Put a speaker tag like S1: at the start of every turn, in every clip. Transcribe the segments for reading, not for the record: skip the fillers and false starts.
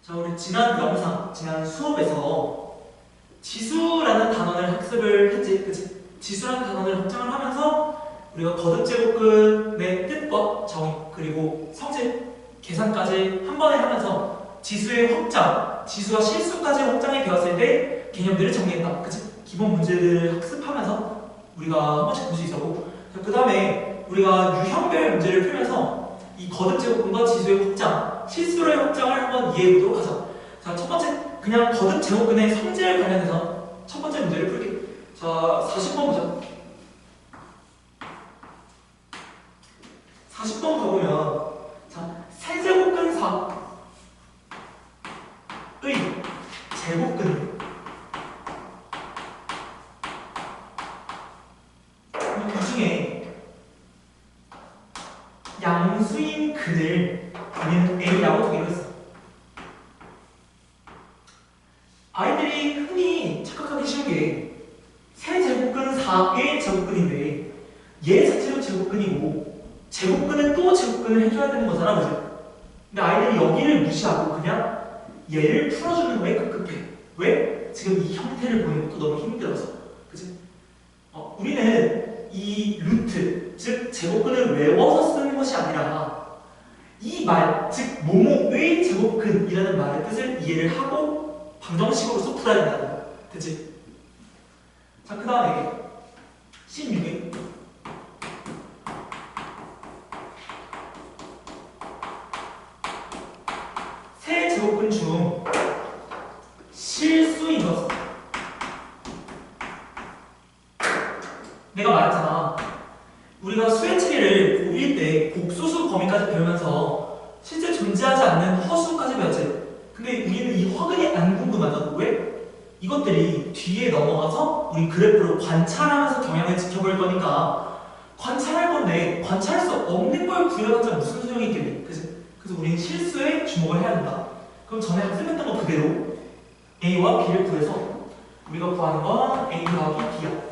S1: 자, 우리 지난 수업에서 지수라는 단원을 학습을 했지, 그치? 지수라는 단원을 확장을 하면서 우리가 거듭제곱근의 뜻과 정의, 그리고 성질, 계산까지 한 번에 하면서 지수의 확장, 지수와 실수까지 확장이 되었을 때 개념들을 정리했다, 그치? 기본 문제들을 학습하면서 우리가 한 번씩 볼 수 있었고, 그 다음에 우리가 유형별 문제를 풀면서 이 거듭제곱근과 지수의 확장, 실수의 확장을 한번 이해해 보도록 하자. 자, 첫 번째, 그냥 거듭제곱근의 성질 관련해서 첫 번째 문제를 풀게. 자, 40번 보자. 40번 가보면, 자, 세제곱근 4의 제곱근. 이 중에 양수인 근을 우리는 A라고 두기로 했어. 아이들이 흔히 착각하기 쉬운 게 세제곱근 4의 제곱근인데 얘 자체로 제곱근이고 제곱근은 또 제곱근을 해줘야 되는 거잖아, 그지? 근데 아이들이 여기를 무시하고 그냥 얘를 풀어주는 거에 급급해. 왜? 지금 이 형태를 보는 것도 너무 힘들어서, 그지? 우리는 이 루트, 즉 제곱근을 외워서 쓰는 것이 아니라 이 말, 즉 뭐뭐의 제곱근이라는 말의 뜻을 이해를 하고 방정식으로서 풀어야 된다는 거야. 됐지? 자, 그 다음에 16에 세 제곱근 중 실수인 것은, 내가 말했잖아, 우리가 수의 체계를 고1 때 복소수 범위까지 배우면서 실제 존재하지 않는 허수까지 배웠지. 근데 우리는 이 화근이 안 궁금하다고. 왜? 이것들이 뒤에 넘어가서 우리 그래프로 관찰하면서 경향을 지켜볼 거니까 관찰할 건데 관찰할 수 없는 걸 구해봤자 무슨 소용이 있겠니? 그치? 그래서 우리는 실수에 주목을 해야 된다. 그럼 전에 학습했던 거 그대로 A와 B를 구해서 우리가 구하는 건 A 더하기 B야.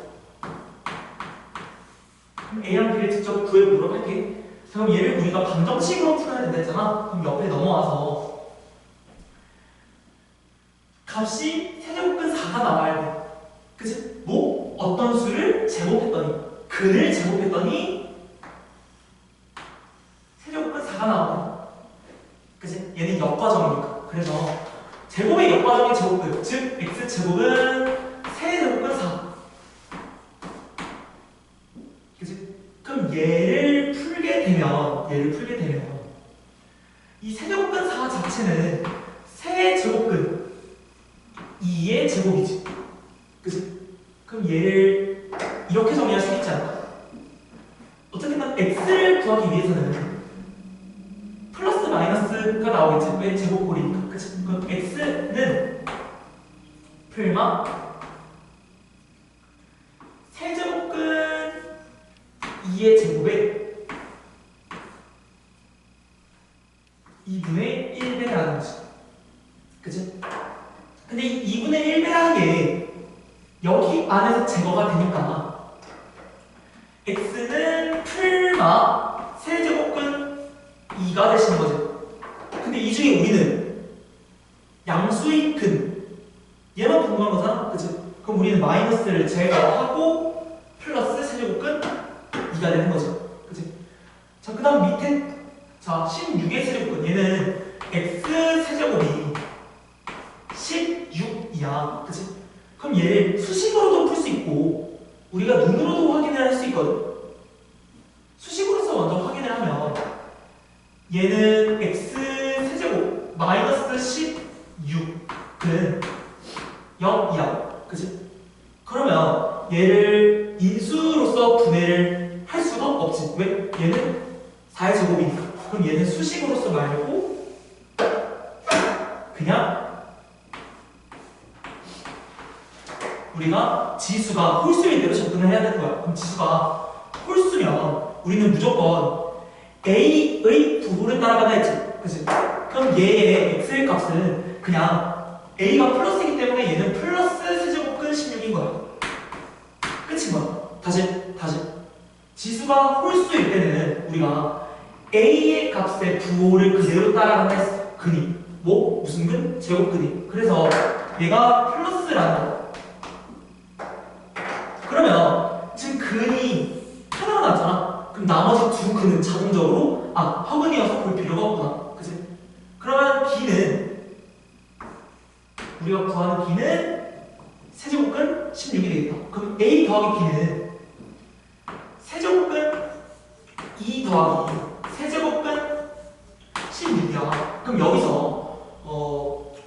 S1: 그럼 A랑 B를 직접 구해보도록 할게. 그럼 얘를 우리가 방정식으로 풀어야 된다 했잖아. 그럼 옆에 넘어와서 값이 세제곱근 4가 나와야 돼. 그치? 뭐? 어떤 수를 제곱했더니, 근을 제곱했더니 세제곱근 4가 나오네. 그치? 얘는 역과정이니까. 그래서 제곱의 역과정의 제곱근, 즉 x제곱은 세제곱근 4. 그치? 그럼 얘를 풀게 되면 이 세제곱근 4 자체는 세제곱근 2의 제곱이지. 그치? 그럼 얘를 이렇게 정리할 수 있지 않을까? 어쨌든 x를 구하기 위해서는 플러스 마이너스가 나오겠지. 왜? 제곱꼴이니까. 그치? 그럼 x는 풀마 세제곱근 2의 제곱에 2분의 1배라는 거지. 그치? 근데 이 2분의 1배라는 게 여기 안에서 제거가 되니까 x는 풀마 세제곱근 2가 되시는 거지. 근데 이 중에 우리는 양수인 근 얘만 궁금한 거잖아, 그치? 그럼 우리는 마이너스를 제거하고 플러스 세제곱근 2가 되는 거지, 그치? 자, 그 다음 밑에, 자, 16의 세제곱근, 얘는 x 세제곱이 16이야, 그치? 그럼 얘를 수식으로도 풀 수 있고 우리가 눈으로도 확인을 할 수 있거든. 수식으로서 먼저 확인을 하면 얘는 x 세제곱 마이너스 16은 0이야, 그치? 그러면 얘를 인수로서 분해를 할 수가 없지. 왜? 얘는 4의 제곱이니까. 그럼 얘는 수식으로서 말고 그냥 우리가 지수가 홀수일 대로 접근을 해야 되는 거야. 그럼 지수가 홀수면 우리는 무조건 A의 부호를 따라가다 했지, 그치? 그럼 얘의 X의 값은 그냥 A가 플러스이기 때문에 얘는 플러스 세제곱근 16인 거야. 끝인 거야. 다시 지수가 홀수일 때는 우리가 A의 값의 부호를 그대로 따라간다 했어, 근이. 뭐 무슨 근? 제곱근이. 그래서 얘가 플러스라는 거. 그러면 지금 근이 하나가 나왔잖아. 그럼 나머지 두 근은 자동적으로 허근이어서 볼 필요가 없구나. 그치? 그러면 B는 우리가 구하는 B는 세제곱근 16이 되겠다. 그럼 A 더하기 B는 세제곱근 2 더하기 세제곱근 16이야. 그럼 여기서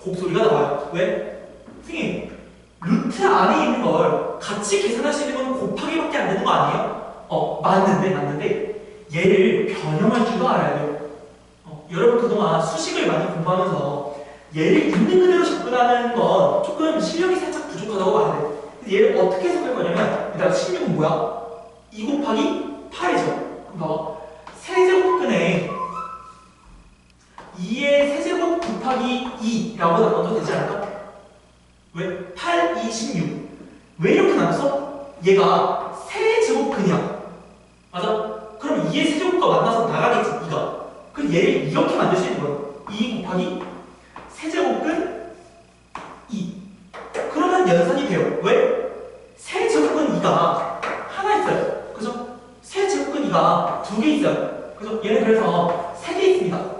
S1: 곱소리가 나와요. 왜? 선생님, 루트 안에 있는 걸 같이 계산할 수 있는 건 곱하기밖에 안 되는 거 아니에요? 맞는데 얘를 변형할 줄도 알아야 돼요. 여러분 그동안 수식을 많이 공부하면서 얘를 있는 그대로 접근하는 건 조금 실력이 살짝 부족하다고 봐야 돼. 근데 얘를 어떻게 해석할 거냐면 일단 16은 뭐야? 2 곱하기 8이죠. 그럼 봐봐. 세제곱근에 2의 세제곱 곱하기 2라고 나눠도 되지 않을까? 왜? 8, 2, 16. 왜 이렇게 나눴어? 얘가 세제곱근이야. 맞아? 그럼 2의 세제곱과 만나서 나가겠지, 2가. 그럼 얘를 이렇게 만들 수 있는 거야. 2 곱하기 세제곱근 2. 그러면 연산이 돼요. 왜? 세제곱근 2가 하나 있어요. 그죠? 세제곱근 2가 2개 있어요. 그죠? 얘는 그래서 3개 있습니다.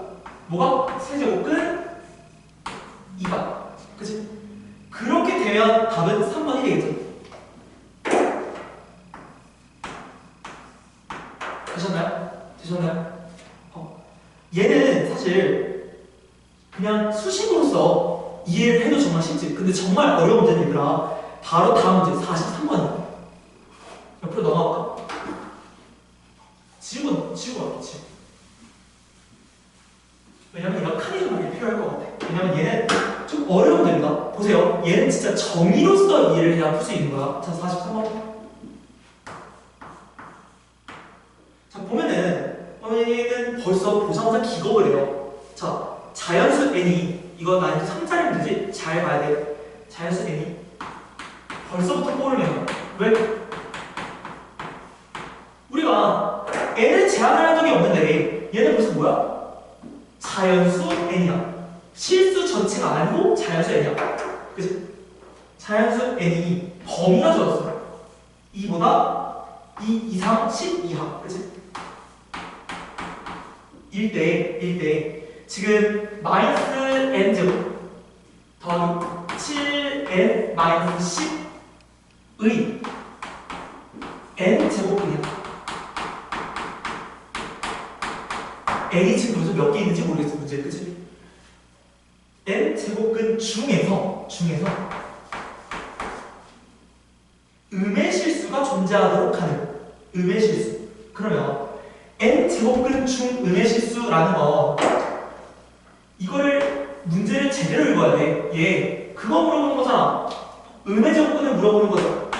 S1: 뭐가? 세제곱근 2가. 그치? 그렇게 되면 답은 3번이 되겠죠. 되셨나요? 얘는 사실 그냥 수식으로서 이해를 해도 정말 쉽지. 근데 정말 어려운 문제는 얘들아 바로 다음 문제 43번이야. 옆으로 넘어갈까? 지우고 갈게. 왜냐면 얘가 칸이 필요할 것 같아. 왜냐면 얘는 좀 어려운 문제입니다. 보세요. 얘는 진짜 정의로서 이해를 해야 풀 수 있는 거야. 자, 43번. 자, 보면은 얘는 벌써 보자마자 기겁을 해요. 자, 자연수 n이 이거 나한테 3자리 문제지? 잘 봐야 돼. 자연수 n이 벌써부터 꼬르네요. 왜? 우리가 n을 제한을 한 적이 없는데 얘는 벌써 뭐야? 자연수 n이야. 실수 전체가 아니고 자연수 n이야. 그치? 자연수 n이 범위가 주어졌어. 2보다 2 이상 10 이하. 그치? 1대 지금 마이너스 n제곱 더하기 7n 마이너스 10의 n제곱이야. n이 지금 벌써 몇 개 있는지 모르겠어. 문제 그치? n제곱근 중에서 음의 실수가 존재하도록 하는 음의 실수. 그러면 n제곱근 중 음의 실수라는 거 이거를 문제를 제대로 읽어야 돼. 얘 그거 물어보는 거잖아. 음의 제곱근을 물어보는 거잖아.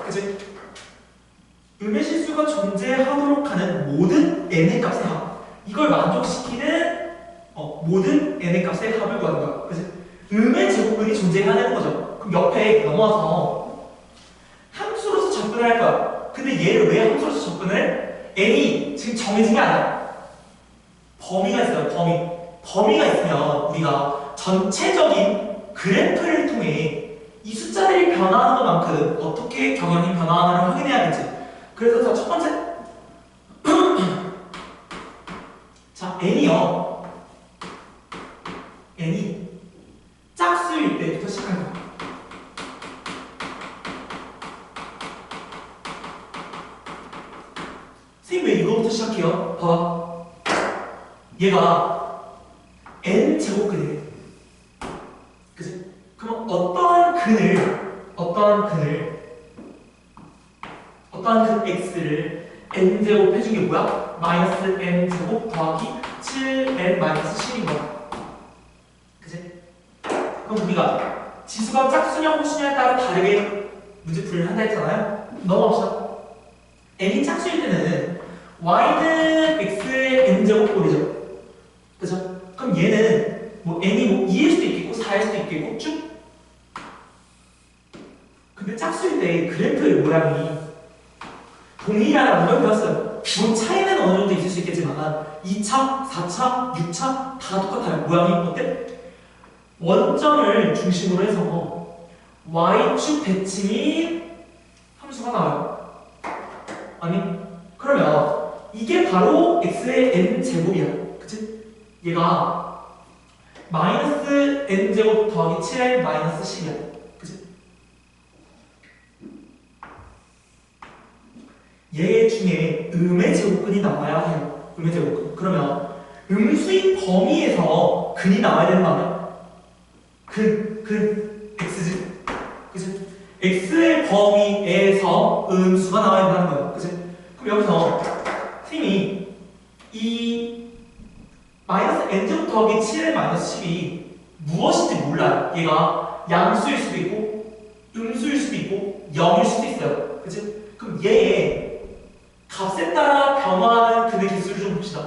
S1: 그치? 음의 실수가 존재하도록 하는 모든 n의 값의 합. 이걸 만족시키는 모든 n의 값의 합을 구하는 거야. 그치? 음의 제곱근이 존재하는 거죠. 그럼 옆에 넘어와서 함수로서 접근을 할 거야. 근데 얘를 왜 함수로서 접근을 해? n이 지금 정해진 게 아니야. 범위가 있어요. 범위가 있으면 우리가 전체적인 그래프를 통해 이 숫자들이 변화하는 것만큼 어떻게 경향이 변화하는를 확인해야겠지. 그래서 첫 번째 자, n이요. n이 짝수일 때부터 시작할 거야. 선생님 왜 이거부터 시작해요? 봐봐. 얘가 n제곱근이래. 그치? 그럼 어떠한 근 x를 n제곱 해준 게 뭐야? 마이너스 n제곱 더하기 7n 마이너스 10인 거야. 그치? 그럼 우리가 지수가 짝수냐 호수냐에 따라 다르게 문제 풀이를 한다 했잖아요? 넘어갑시다. n이 짝수일 때는 y는 x의 n제곱꼴이죠. 그죠? 그럼 얘는 n이 2일 수도 있겠고 4일 수도 있겠고 쭉. 근데 짝수일 때 그래프의 모양이 동일하라는 걸 배웠어요. 물론 차이는 어느 정도 있을 수 있겠지만 2차, 4차, 6차 다 똑같아요. 모양이 어때? 원점을 중심으로 해서 y축 대칭인 함수가 나와요. 아니, 그러면 이게 바로 x의 n제곱이야. 그치? 얘가 마이너스 n제곱 더하기 7n 마이너스 10이야. 그치? 얘 중에 음의 제곱근이 나와야 해요. 음의 제곱근. 그러면 음수인 범위에서 근이 나와야 되는 거 아니야? x지. 그치? x의 범위에서 음수가 나와야 된다는 거예요. 그치? 그럼 여기서 선생님이 이 마이너스 n제곱 더하기 7n 마이너스 10이 무엇인지 몰라요. 얘가 양수일 수도 있고 음수일 수도 있고 0일 수도 있어요. 그치? 그럼 얘의 값에 따라 변화하는 근의 개수를 좀 봅시다.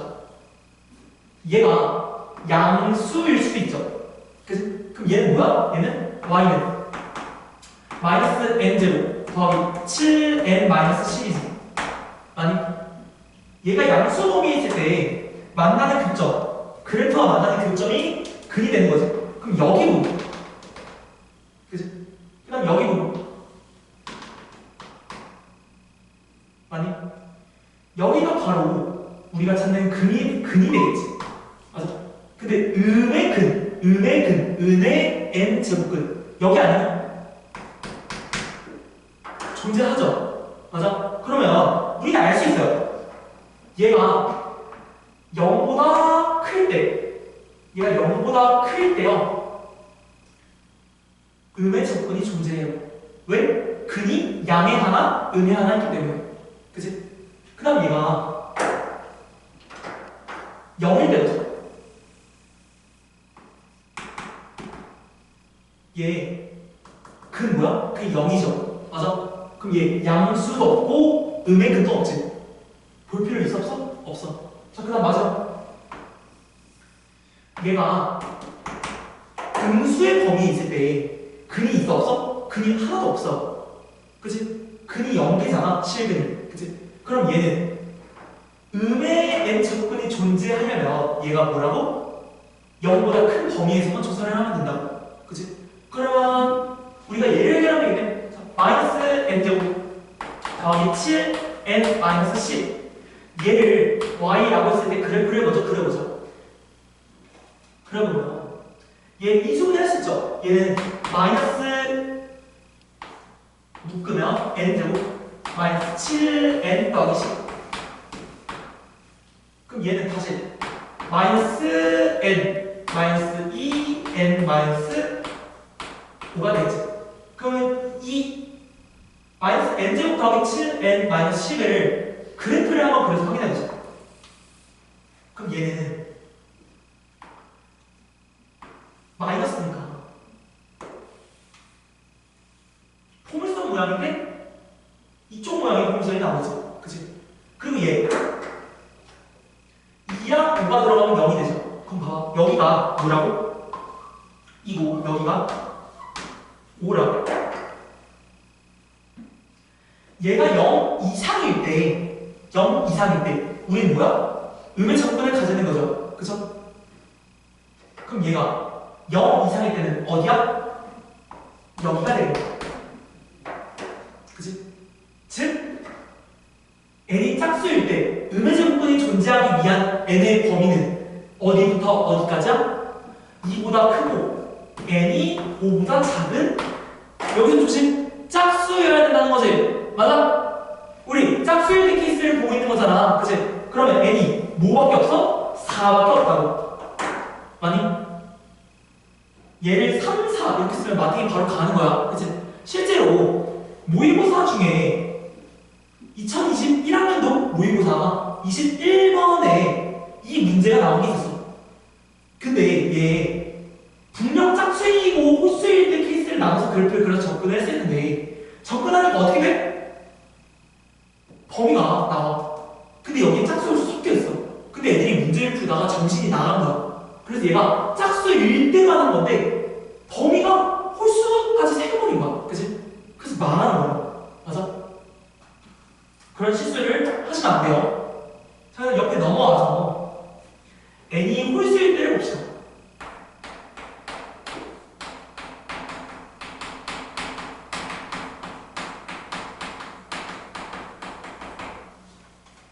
S1: 얘가 양수일 수도 있죠. 그치? 그럼 얘는 뭐야? 얘는 y는 마이너스 n제곱 더하기 7n 마이너스 10이지. 아니, 얘가 양수 범위에 있을 때 만나는 교점, 그래프와 만나는 교점이 근이 되는 거지. 그럼 여기 부분, 그치? 그 다음 여기 부분, 아니, 여기가 바로 우리가 찾는 근이 되겠지. 맞아? 근데 음의 근, 은의 n 제곱근 여기 아니야? 존재하죠. 맞아? 그러면 우리가 알 수 있어요. 얘가 0보다 클 때요. 음의 제곱근이 존재해요. 왜? 근이 양의 하나, 음의 하나 있기 때문에. 그치? 그 다음 얘가 0일 때죠. 얘 근 뭐야? 그 0이죠. 맞아? 그럼 얘 양수도 없고 음의 근도 없지. 볼 필요 있어 없어? 없어. 자, 그 다음 맞아. 얘가 음수의 범위에 있을 때 근이 있어 없어? 근이 하나도 없어. 그치? 근이 0개잖아. 실근이. 그치? 그럼 얘는 음의 n 제곱근이 존재하려면 얘가 뭐라고? 0보다 큰 범위에서만 조사를 하면 된다고. 그치? 그러면 우리가 예를 해결하면 되겠네. 마이너스 n제곱 더하기 7n 마이너스 10 얘를 y라고 했을 때 그래프를 먼저 그려보자. 그려보면 얘 이수분 할 수 있죠? 얘는 마이너스 묶으면 n제곱 마이너스 7n 더하기 10 그럼 얘는 다시 마이너스 n 마이너스 2n 마이너스 5가 되겠지. 그러면 이 마이너스 n제곱 더하기 7n 마이너스 10을 그래프를 한번 그려서 확인해보자. 그럼 얘는 마이너스니까 포물선 모양인데 이쪽 모양의 포물선이 나오지. 그치? 그리고 얘 2랑 5가 들어가면 0이 되죠. 그럼 봐봐. 여기가 뭐라고? 이고 여기가 5라고. 얘가 0 이상일 때 우리는 뭐야? 음의 적분을 가지는 거죠. 그쵸? 그럼 얘가 0 이상일 때는 어디야? 여기가 되는 거야. 그치? 즉 n이 짝수일 때 음의 제곱근이 존재하기 위한 n의 범위는 어디부터 어디까지야? 2보다 크고 n이 5보다 작은 여기서 조심 짝수여야 된다는 거지. 맞아? 우리 짝수일 때 케이스를 보고 있는 거잖아. 그치? 그러면 n이 뭐밖에 없어? 4밖에 없다고. 아니? 얘를 3, 4 이렇게 쓰면 마팅이 바로 가는 거야. 그치? 실제로 모의고사 중에 2021학년도 모의고사 21번에 이 문제가 나온 게 있었어. 근데 얘 분명 짝수이고 홀수일 때 케이스를 나눠서 그래프를 그려서 접근을 했을 텐데 접근하니까 어떻게 돼? 범위가 나와. 근데 여기에 짝수 홀수 섞여 있어. 근데 애들이 문제를 풀다가 정신이 나간 거야. 그래서 얘가 짝수일 때만 한 건데 범위가 홀수까지 새겨버린 거야. 그치? 그래서 망하는 거야. 맞아? 그런 실수를 하시면 안 돼요. 자, 옆에 넘어와서 n이 홀수일 때를 봅시다.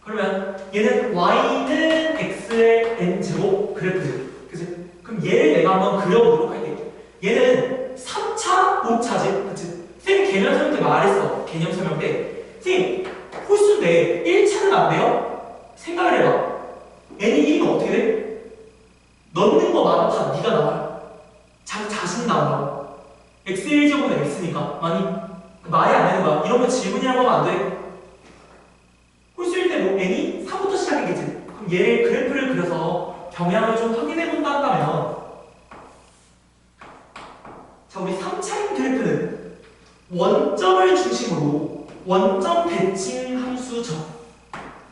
S1: 그러면 얘는 y는 x의 n제곱 그래프죠. 그치? 그럼 얘를 내가 한번 그려보도록 할게요. 얘는 3차, 5차지. 그치? 쌤 개념 설명 때 말했어. 개념 설명 때. 쌤, 홀수인데 1차는 안 돼요? 생각을 해봐. n이 1이면 어떻게 돼? 넣는 거마다 다 네가 나와요. 자신이 나온다고. x1제곱은 x니까. 말이 안 되는 거야. 이런 거 질문이라고 하면 안 돼. 홀수일 때 뭐 n이 3부터 시작이겠지. 그럼 얘를 그래프를 그려서 경향을 좀 확인해 본다 한다면, 자, 우리 3차인 그래프는 원점을 중심으로 원점 대칭 함수죠.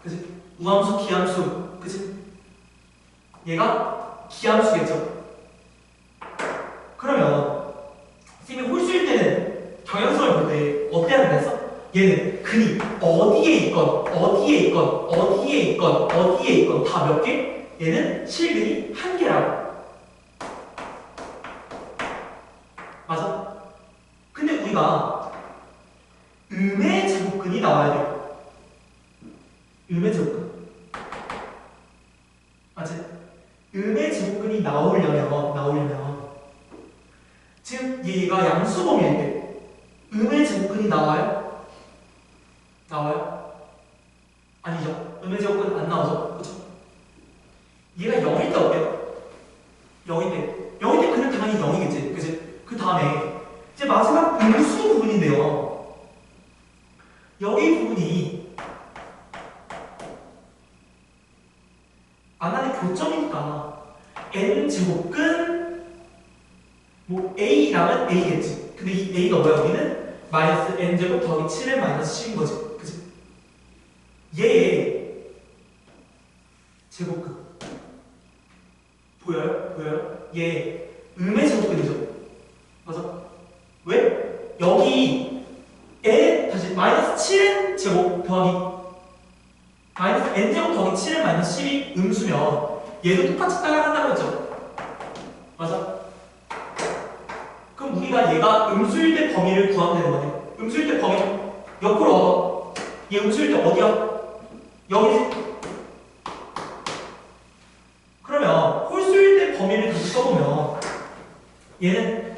S1: 그치? 우함수, 기함수. 그치? 얘가 기함수겠죠. 그러면 쌤이 홀수일 때는 경향성을 볼 때 어때야 된다 했어? 얘는 근이 어디에 있건 어디에 있건 어디에 있건 어디에 있건 다 몇 개? 얘는 실근이 한 개라고. 맞아? 근데 우리가 음의 제곱근이 나와야 돼요. 음의 제곱근. 맞지? 음의 제곱근이 나오려면 지금 얘가 양수범위일 때 음의 제곱근이 나와요? 나와요? 아니죠. 음의 제곱근 안 나오죠. 그렇죠? 얘가 0일 때 어때요? 0일 때 그는 당연히 0이겠지. 그치? 그 다음에 이제 마지막 음수 부분인데요. 여기 부분이 안나의 교점이니까 n제곱근 뭐 a라면 a겠지. 근데 이 a가 뭐야? 우리는 마이너스 n제곱 더하기 7의 마이너스 10인 거지. 그치? 얘의 제곱근 보여요? 얘 음의 제곱근이죠. 맞아? 왜? 여기 n 다시 마이너스 7n 제곱 더하기 마이너스 n제곱 더하기 7n 마이너스 10이 음수면 얘도 똑같이 따라간다고 했죠? 맞아? 그럼 우리가 얘가 음수일 때 범위를 구하면 되는 거네. 음수일 때 범위 옆으로 얻어. 얘 음수일 때 어디야? 여기지? 그러면 홀수일 때 범위를 다시 써보면 얘는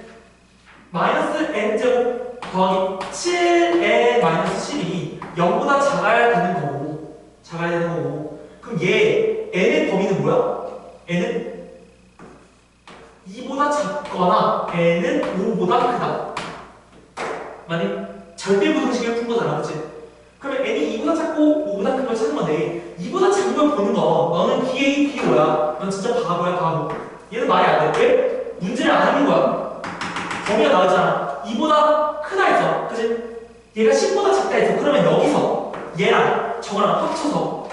S1: 마이너스 n제곱 더하기 7의 마이너스 7이 0보다 작아야 되는 거고 그럼 얘 n의 범위는 뭐야? n은 2보다 작거나 n은 5보다 크다. 만약 절대부등식을 푼 거잖아. 그치? 그러면 n이 2보다 작고 5보다 큰 걸 찾는 건데 2보다 작은 걸 보는 거 너는 BA, B로야. 넌 진짜 바보야 바보. 얘는 말이 안 돼. 왜? 문제를 안 하는 거야. 범위가 나왔잖아. 2보다 크다 했어. 그치? 얘가 10보다 작다 했어. 그러면 여기서 얘랑 저거랑 합쳐서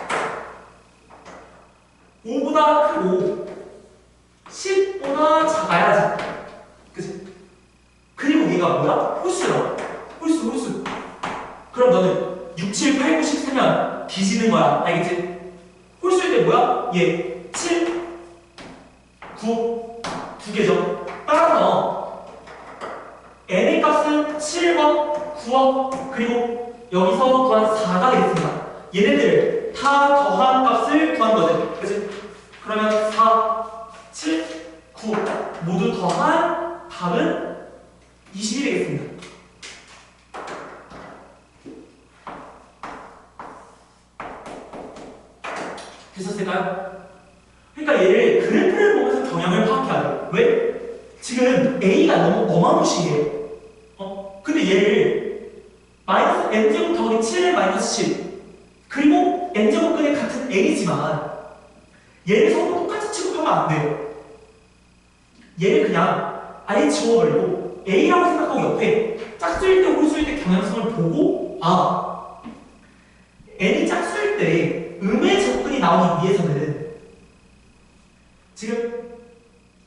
S1: 5보다 크고 10보다 작아야지. 그치? 그리고 얘가 뭐야? 홀수야. 홀수. 그럼 너는 6, 7, 8, 9, 10 세면 뒤지는 거야. 알겠지? 홀수일 때 뭐야? 얘 7, 9, 두 개죠. 따라서 n의 값은 7와 9와 그리고 여기서 구한 4가 되겠습니다. 얘네들 다 더한 값을 구한 거지. 그치? 그러면 4, 7, 9 모두 더한 답은 20이 되겠습니다. 되셨을까요? 그러니까 얘를 그래프를 보면서 경향을 파악해야 돼요. 왜? 지금 A가 너무 어마무시해. 근데 얘를 마이너스 n제곱 더하기 7의 마이너스 10 그리고 n제곱근의 같은 A지만 얘를 서로 똑같이 취급하면 안 돼요. 얘를 그냥 아예 지워버리고 A라고 생각하고 옆에 짝수일 때 홀수일 때 경향성을 보고 n이 짝수일 때 음의 제곱근이 나오기 위해서는 지금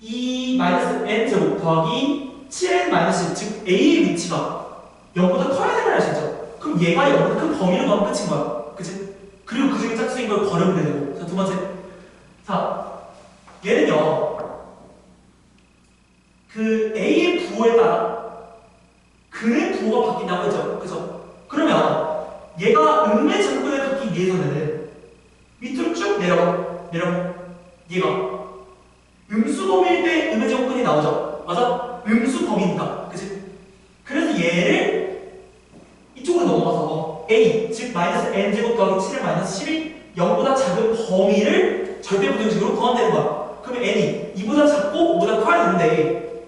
S1: 이 마이너스 n제곱 더하기 7n 마이너스 10 즉 A의 위치가 0보다 커야 되는 걸 알 수 있죠. 그럼 얘가 0보다 큰 범위로 가면 끝인 거야. 그리고 그 중에 짝수인 걸 걸으면 되고. 자, 두 번째. 자, 얘는요. 그 A의 부호에 따라 근의 부호가 바뀐다고 했죠. 그죠? 그러면 얘가 음의 제곱근을 갖기 위해서는 밑으로 쭉 내려가. 얘가 음수범일 때 음의 제곱근이 나오죠. 맞아? 음수범이니까. 그치? 그래서 얘를 이쪽으로 넘어가서 A, 즉 마이너스 n제곱 더하기 7의 마이너스 10이 0보다 작은 범위를 절대부등식으로 구하면 되는 거야. 그러면 n이 2보다 작고 5보다 커야 되는데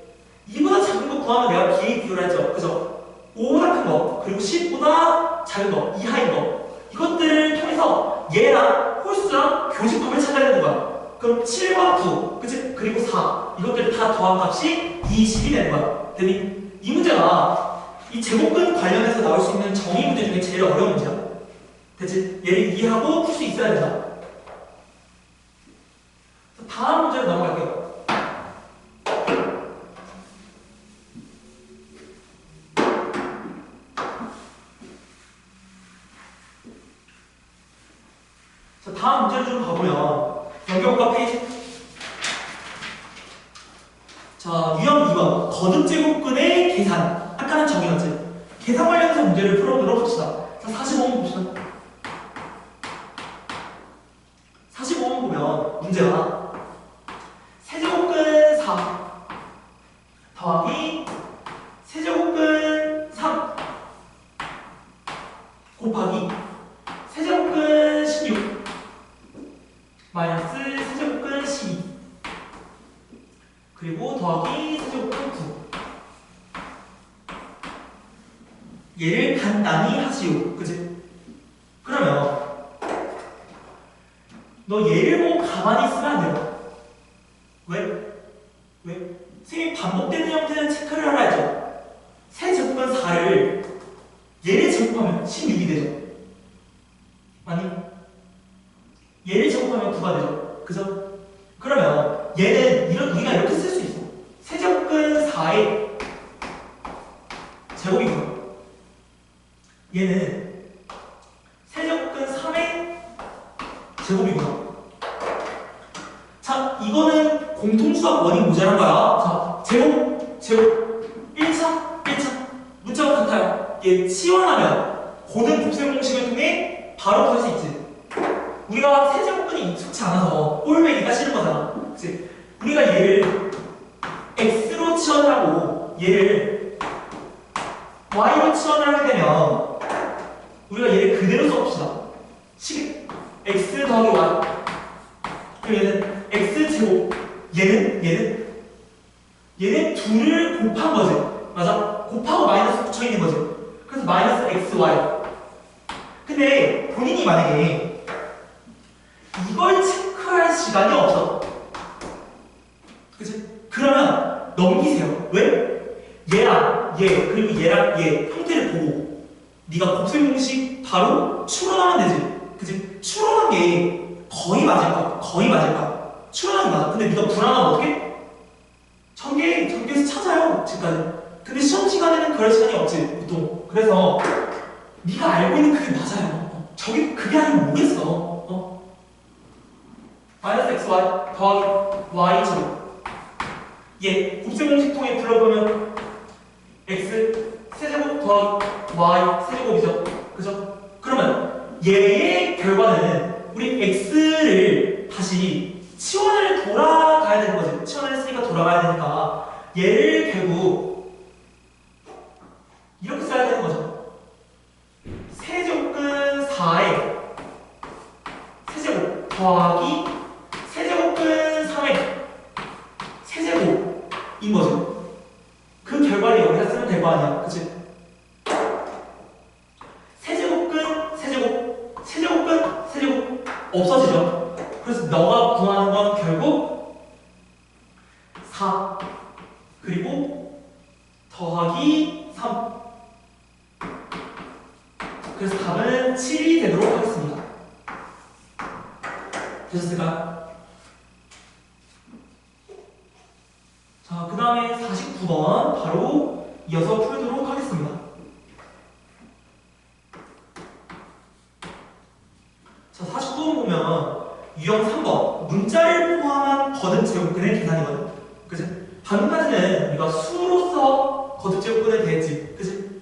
S1: 2보다 작은 거 구하면 내가 B의 비율을 했죠. 그죠? 5보다 큰 거, 그리고 10보다 작은 거, 이하인 거 이것들을 통해서 얘랑 홀수랑 교집합을 찾아야 되는 거야. 그럼 7과 9, 그치? 그리고 4 이것들을 다 더한 값이 20이 되는 거야. 되니 이 문제가 이 제곱근 관련해서 나올 수 있는 정의 문제 중에 제일 어려운 문제야. 됐지? 얘를 이해하고 풀 수 있어야 된다. 다음 문제로 넘어갈게요. 자, 다음 문제를 좀 가보면 연결과 페이지. 자, 유형 2번 거듭제곱근의 계산. 아까는 정의였지. 계산 관련해서 문제를 풀어보도록 합시다. 자, 45번 봅시다. 45번 보면 문제가 세제곱근 4 더하기 세제곱근 3 곱하기 세제곱근 16 마이너스 세제곱근 12 그리고 더하기 세제곱근 9 얘를 간단히 하시오. 그치? 그러면 너 얘를 보고 가만히 있으면 안 돼요. 왜? 선생님이 반복되는 형태는 체크를 알아야죠. 세제곱근 4를 얘를 제곱하면 16이 되죠. 아니 얘를 제곱하면 9가 되죠. 그죠? 그러면 얘는 우리가 이렇게 쓸 수 있어. 세제곱근 4의 제곱이고요. 얘는 세제곱근 3의 제곱이고요. 자, 이거는 공통수학 원이 모자란 거야. 자, 제곱 1차 문자가 같아요. 얘 치환하면 고등 곱셈 공식을 통해 바로 구할 수 있지. 우리가 세제곱근이 익숙치 않아서 꼴배기가 싫은 거잖아. 그치? 우리가 얘를 x로 치환을 하고 얘를 y로 치환을 하게 되면 우리가 얘를 그대로 써봅시다. x 더하기 y. 그럼 얘는 x제곱. 얘는 둘을 곱한 거지. 맞아? 곱하고 마이너스 붙여 있는 거지. 그래서 마이너스 xy. 근데 본인이 만약에 이걸 체크할 시간이 없어. 그치? 그러면 넘기세요. 왜? 얘랑 얘 그리고 얘랑 얘 형태를 보고 네가 곱셈 공식 바로 추론하면 되지. 그치? 추론한 게 거의 맞을까? 추론한 게 맞아. 근데 네가 불안하면 어떡해? 전개에서 찾아요. 지금까지. 근데 시험 시간에는 그럴 시간이 없지 보통. 그래서 네가 알고 있는 그게 맞아요. 그게 아니면 모르겠어. 마이너스 xy 더하기 y 제곱. 얘 곱셈 공식 통해 불러보면 x 세제곱 더하기 y 세제곱이죠. 그죠? 그러면 얘의 결과는 우리 x를 다시 치환을 돌아가야 되는 거지. 치환을 했으니까 돌아가야 되니까 얘를 결국 이렇게 써야 되는 거죠. 세제곱근 4의 세제곱 더하기 세제곱근 3의 세제곱인 거죠. 그 결과를 여기다 쓰면 될 거 아니야. 그치? 세제곱근 세제곱 없어지죠. 그래서 너가 구하는 건 결국 4 그리고 더하기 3. 그래서 답은 7이 되도록 하겠습니다. 되셨을까요? 자, 그 다음에 49번 바로 이어서 풀도록 하겠습니다. 자, 그지? 방금까지는 우리가 수로서 거듭제곱근을 대했지. 그지?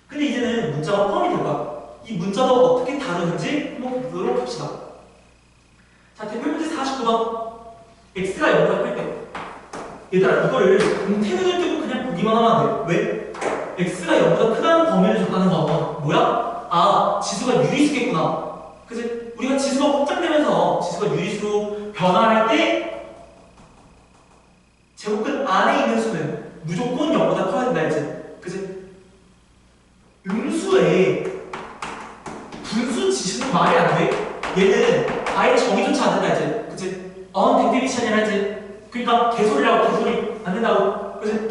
S1: 근데 이제는 문자가 포함이 될 거야. 이 문자도 어떻게 다루는지 한번 보도록 합시다. 자, 대표 문제 49번. x가 0보다 클 때. 얘들아, 이거를 공태면을 띄고 그냥 보기만 하면 안 돼. 왜? x가 0보다 크다는 범위를 줬다는 건 뭐야? 아, 지수가 유리수겠구나. 그지? 우리가 지수가 확장되면서 지수가 유리수로 변화할 때 제곱근 안에 있는 수는 무조건 0보다 커야 된다 했지. 그지? 음수에 분수 지수는 말이 안 돼. 얘는 아예 정의조차 안 된다 했지. 그지? 언데피니션이라 했지. 그러니까 개소리라고, 개소리 안 된다고. 그지?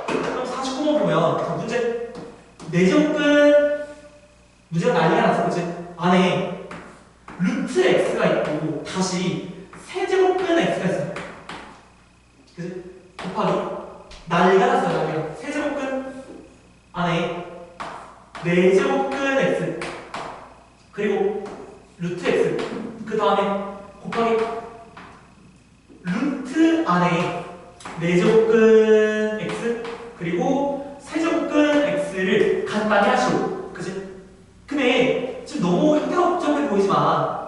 S1: 그럼 49번 보면 문제 내제곱근 문제가 난리가 났어. 그지? 안에 루트 x가 있고 다시 세제곱근 x가 있어. 그지? 곱하기 난리가 났어요. 난리가. 세제곱근 안에 네제곱근 x 그리고 루트 x 그 다음에 곱하기 루트 안에 네제곱근 x 그리고 세제곱근 x를 간단히 하시오. 그지? 근데 지금 너무 형태가 복잡해 보이지만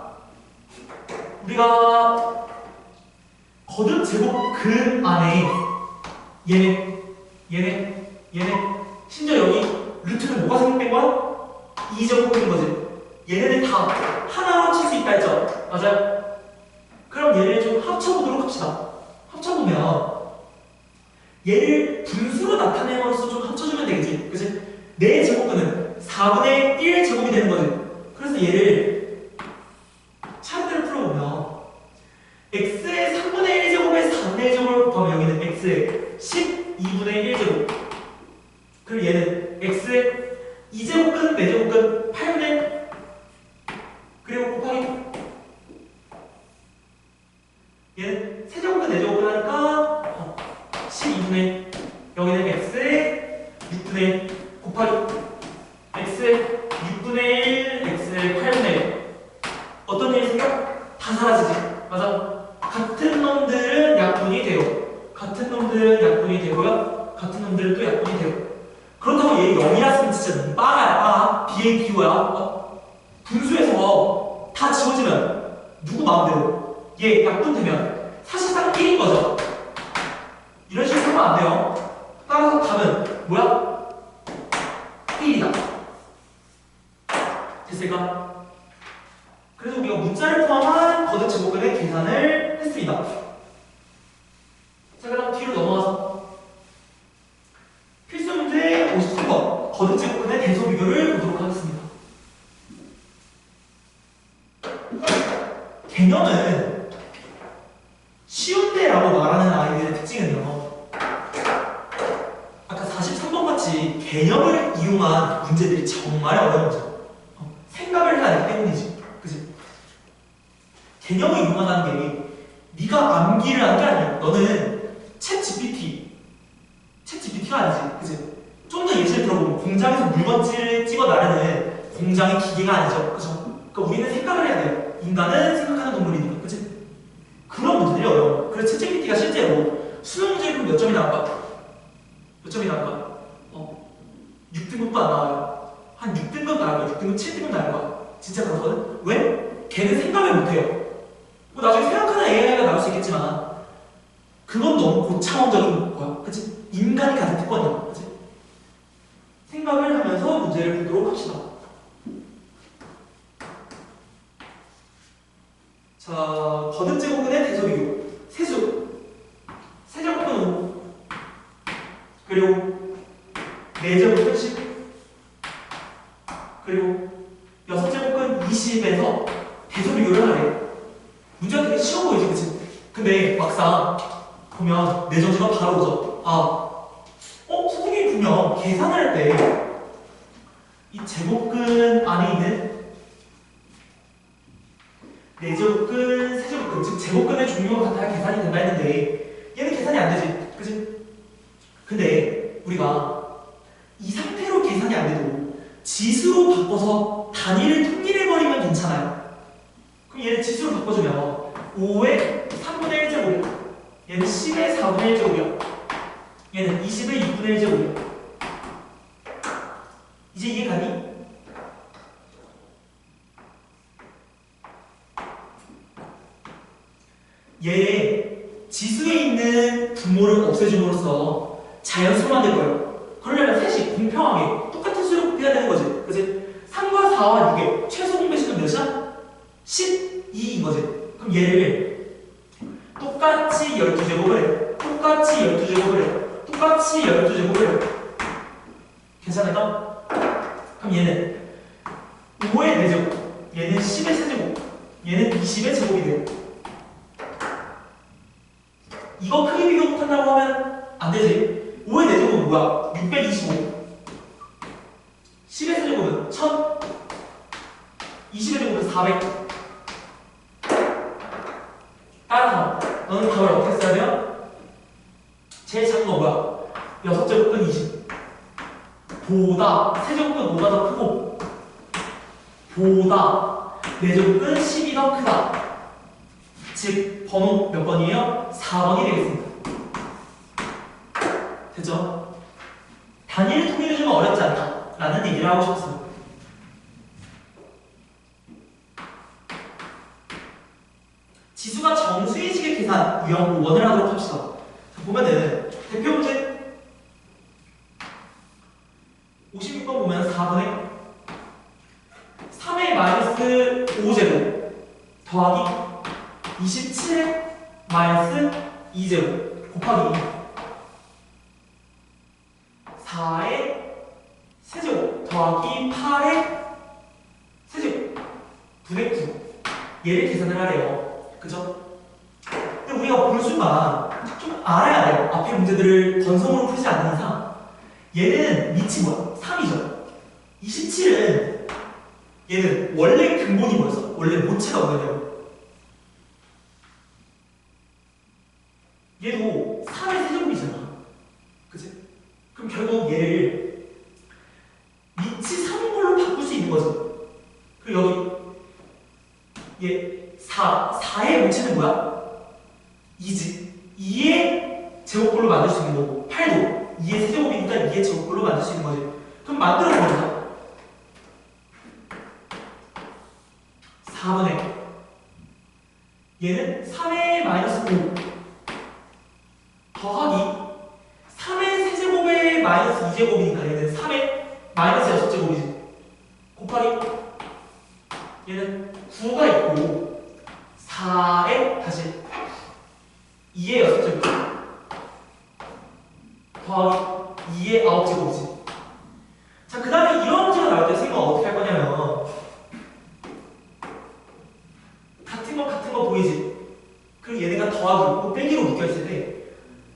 S1: 우리가 거듭제곱근 안에 얘네 심지어 여기 루트는 뭐가 생각된 거야? 2제곱인 거지. 얘네들 다 하나로 칠 수 있다 했죠? 맞아요? 그럼 얘를 좀 합쳐보도록 합시다. 합쳐보면 얘를 분수로 나타내면서 좀 합쳐주면 되겠지. 그치? 내 제곱근은 4분의 1 제곱이 되는 거지. 그래서 얘를 차례대로 풀어보면 x의 3분의 1 제곱에 4분의 1 제곱을 곱하면 여기는 x의 12분의 1 제곱 그리고 얘는 x의 2제곱근, 4제곱근, 8분의 1 그리고 곱하기 얘는 세제곱근, 4제곱근 하니까 12분의 1 여기는 x의 6분의 1 곱하기 x의 6분의 1, x의 8분의 1 어떤 일이 생겨? 다 사라지지. 맞아. 같은 놈들은 약분이 돼요. 같은 놈들은 약분이 되고요. 같은 놈들은 또 약분이 돼요. 그렇다고 얘 0이라 쓰면 진짜 빠가야 빠가. 비의 기호야. 분수에서 다 지워지면 누구 마음대로 얘 약분되면 사실상 1인 거죠. 이런 식으로 하면 안 돼요. 따라서 답은 뭐야? 1이다. 됐을까? 그래서 우리가 문자를 포함한 거듭제곱근의 계산을 했습니다. 자, 그럼 뒤로 넘어가서 필수 문제 57번 거듭제곱근의 대소 비교를 보도록 하겠습니다. 개념은 쉬운데라고 말하는 아이들의 특징은요. 아까 43번 같이 개념을 이용한 문제들이 정말 어려운 거죠. 생각을 해야 하기 때문이지. 그치? 개념을 이용한다는 게 네가 암기를 하는 게 아니야. 너는 챗GPT가 아니지. 그치? 좀 더 예시를 들어보면 공장에서 물건지를 찍어 나르는 공장의 기계가 아니죠. 그죠? 그러니까 우리는 생각을 해야 돼요. 인간은 생각하는 동물이니까. 그치? 그런 문제들이 어려워. 그래서 챗GPT가 실제로 수능 문제로 몇 점이 나올까? 몇 점이 나올까? 6등급도 안 나와요. 한 6등급 나올 거야. 6등급, 7등급 나올 거야. 진짜 그렇거든? 왜? 걔는 생각을 못해요. 뭐 나중에 생각하는 AI가 나올 수 있겠지만 그건 너무 고차원적인 거야. 그치? 인간이 가진 특권이야. 그치? 생각을 하면서 문제를 보도록 합시다. 자, 거듭제곱근의 대소비교. 세수. 세제곱근 5. 그리고 4제곱근 10. 그리고 6제곱근 20에서 대소비교를 하래. 문제가 되게 쉬워 보이지, 그치? 근데 막상 보면 내 정지가 바로 오죠. 선생님이 분명 계산을 할 때 이 제곱근 안에 있는 4제곱근, 세제곱근, 즉 제곱근의 종류가 같아야 계산이 된다 했는데 얘는 계산이 안 되지, 그치? 근데 우리가 이 상태로 계산이 안 돼도 지수로 바꿔서 단위를 통일해버리면 괜찮아요. 그럼 얘를 지수로 바꿔주면 5의 얘는 10의 4분의 1제곱이야. 얘는 20의 6분의 1제곱이야. 이제 이해 가니? 얘 지수에 있는 분모를 없애줌으로써 자연수로 만들 거예요. 그러려면 셋이 공평하게 똑같은 수를 곱해야 되는 거지. 그치? 3과 4와 6의 최소 공배식은 몇이야? 12인 거지. 그럼 얘를 똑같이 12제곱을 해. 똑같이 12제곱을 해. 똑같이 12제곱을 해. 괜찮을까? 그럼 얘는 5의 4제곱, 얘는 10의 세제곱, 얘는 20의 제곱이 돼요. 이거 크게 비교 못한다고 하면 안 되지. 5의 4제곱은 뭐야? 625. 10의 세제곱은 1000. 20의 제곱은 400. 따라서 너는 답을 어떻게 써야 돼요? 제일 작은 거 뭐야? 6제곱은 20. 보다 세제곱은 5가 더 크고 보다 4제곱은 10이 더 크다. 즉 번호 몇 번이에요? 4번이 되겠습니다. 됐죠? 단위를 통일해주면 어렵지 않다 라는 얘기를 하고 싶었어요. 지수가 정수의 식의 계산 유형 5번을 하도록 합시다. 자, 보면은 대표 문제 56번 보면 4번에 3의 마이너스 5제곱 더하기 27의 마이너스 2제곱 곱하기 4의 세제곱 더하기 8의 세제곱 분의 9 얘를 계산을 하래요. 그죠? 근데 우리가 볼 수만 좀 알아야 돼요. 앞에 문제들을 건성으로 풀지 않는 이상 얘는 밑이 뭐야? 3이죠. 27은 얘는 원래 근본이 뭐였어? 원래 모체가 뭐냐고. 얘도 3의 세제곱이잖아. 그치? 그럼 결국 얘를 밑이 3인 걸로 바꿀 수 있는 거지. 그리고 여기 얘 4의 모체는 뭐야? 2지. 2의 제곱꼴로 만들 수 있는 거고 8도 2의 세제곱이니까 2의 제곱꼴로 만들 수 있는 거지. 그럼 만들어 보자. 4분의 얘는 3의 마이너스 5 더하기 3의 세제곱의 마이너스 2제곱이니까 얘는 3의 마이너스 6제곱이지. 곱하기 얘는 9가 있고 4의 다시 2의 6제곱 더하기 2의 9제곱이지. 자, 그 다음에 이런 문제가 나올 때 선생님은 어떻게 할 거냐면 같은 거 보이지? 그리고 얘네가 더하기 있고 빼기로 묶여있을 때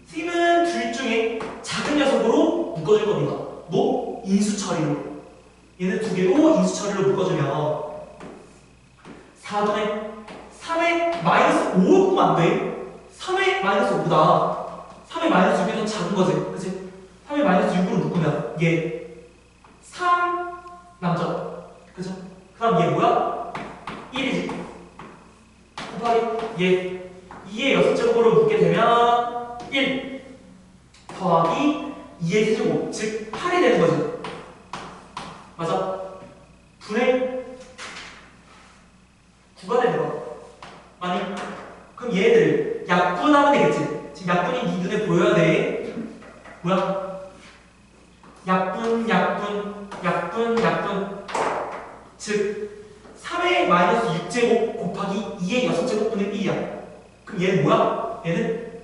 S1: 선생님은 둘 중에 작은 녀석으로 묶어줄 겁니다. 뭐? 인수 처리로. 얘는 두 개로 인수 처리로 묶어주면 4분의 3의 마이너스 5를 묶으면 안 돼. 3의 마이너스 5보다 3의 마이너스 6이 더 작은 거지. 그치? 3의 마이너스 6으로 묶으면 얘 3 남죠? 그죠? 그 다음 얘 뭐야? 1이지. 곱하기 얘 2의 6제곱으로 묶게 되면 1 더하기 2의 세제곱 즉 8이 되는 거지. 맞아? 분의 9가 되는 거야. 아니? 그럼 얘들 약분하면 되겠지. 지금 약분이 네 눈에 보여야 돼. 뭐야? 약분 즉 3의 마이너스 6제곱 곱하기 2의 6제곱분의 1이야. 그럼 얘는 뭐야? 얘는